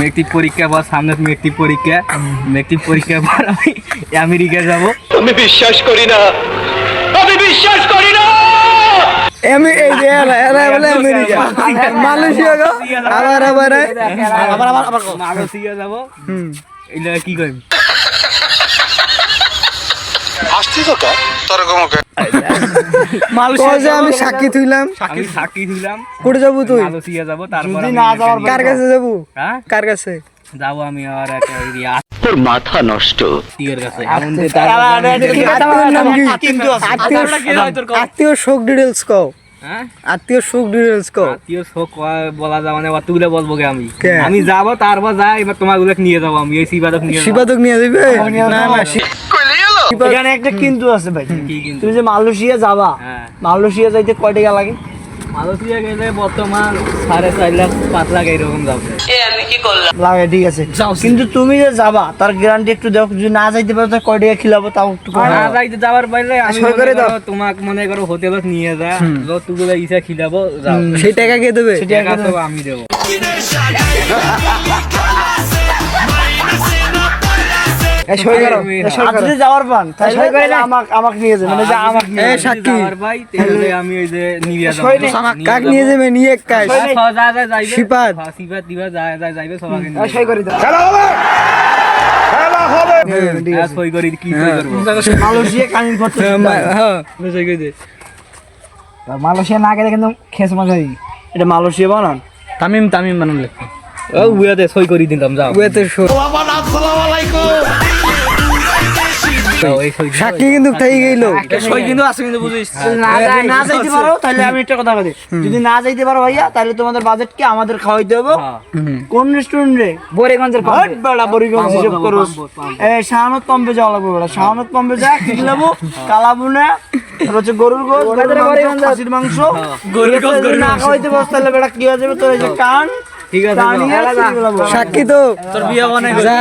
Metric পরীক্ষা বা সামনে মেট্রিক পরীক্ষার পর আমি আমেরিকা যাব। আমি বিশ্বাস করি না। আমি এই যে এরা বলে আমেরিকা মালয়েশিয়া গো আবার মালয়েশিয়া যাব। এইটা কি কইম আসছিস তো তোর গমকে মালয়েশিয়া আমি সাক্ষী থইলাম কোটে যাবো তুই মালয়েশিয়া যাব। তারপর যদি না যাওয়ার কার কাছে যাবো হ্যাঁ কার কাছে যাবো আমি আর একটা তোর মাথা নষ্ট। আত্মীয়ের কাছে। আত্মীয় শোক ডিটেলস কও হ্যাঁ আত্মীয় শোক ডিটেলস কও আত্মীয় শোক বলা যাবে না, অতগুলো বলবো কে আমি। কে? আমি যাবো তারপর যাই এবার তোমার গুলো নিয়ে যাবো আমি এই শিবাদক নিয়ে যাবো। শিবাদক নিয়ে যাবে না না এখানে একটা কিন্তু আছে ভাই, কি কিন্তু? তুমি যে মালয়েশিয়া যাবা, হ্যাঁ মালয়েশিয়া যাইতে কয় টাকা লাগে? মালয়েশিয়া গেলে বর্তমান 4.5 লাখ 5 লাখ এরকম যাবে। লাগে, ঠিক আছে, কিন্তু তুমি যে যাবা তার গ্যারান্টি একটু দাও, যদি না যাইতে পারো তাহলে কয় টাকা খিলাবো তাও একটু কও। না যাইতে যাবার পাইলে আমি সই করে দাও। তোমাকে মনে করো হোটেলত নিয়ে যা যতগুলো ইচ্ছা খিলাবো যাও। সেই টাকা কে দেবে টাকা তো আমি দেবো। সই করো আর যদি যাওয়ার পান তাহলে আমাকে নিয়ে যাবে, মানে যে আমাকে নিয়ে যাবে। সাক্ষী যাওয়ার ভাই তাহলে আমি ওই যে নিয়ে যাবো। কাক নিয়ে যাবে নিয়ে এক কাজ যাইবে শিপাত। শিপাত দিবা যাইবে সবাইকে নিয়ে সই করে দাও। যাবো। সই করি কি সই করবো? মালয়েশিয়া কামিং করতে হ্যাঁ সই করে দে। মালয়েশিয়া না গেলে কিন্তু খেস মজাই। এটা মালয়েশিয়া বানান তামিম বানান লেখো ও উয়াতে সই করে দিলাম যাও। ওয়েতে শো যাও, এই সই সাক্ষী কিন্তু থেকে গেল সই কিন্তু আছে কিন্তু বুঝিস। না যাইতে পারো তাহলে আমি একটা কথা বলি, যদি না যাইতে পারো ভাইয়া তাহলে তোমাদের বাজেট কি আমাদের খাওয়াইতে হবে। কোন রেস্টুরেন্টে? বরিগঞ্জের পাম্পে। বেড়া বরিগঞ্জ হিসাব করো। এই শাহানত পাম্পে যাওয়া লাগবে, বেড়া শাহানত পাম্পে যা কি দিলাবো, কালাবুনা, তারপর হচ্ছে গরুর গোশত, খাসির মাংস, গরুর গোশত যদি না খাওয়াইতে পারো তাহলে বেড়া কি হয়ে যাবে তোর এই যে কান, ঠিক আছে কান নিয়ে আসবি। সাক্ষী তো তোর বিয়ে বানাই যা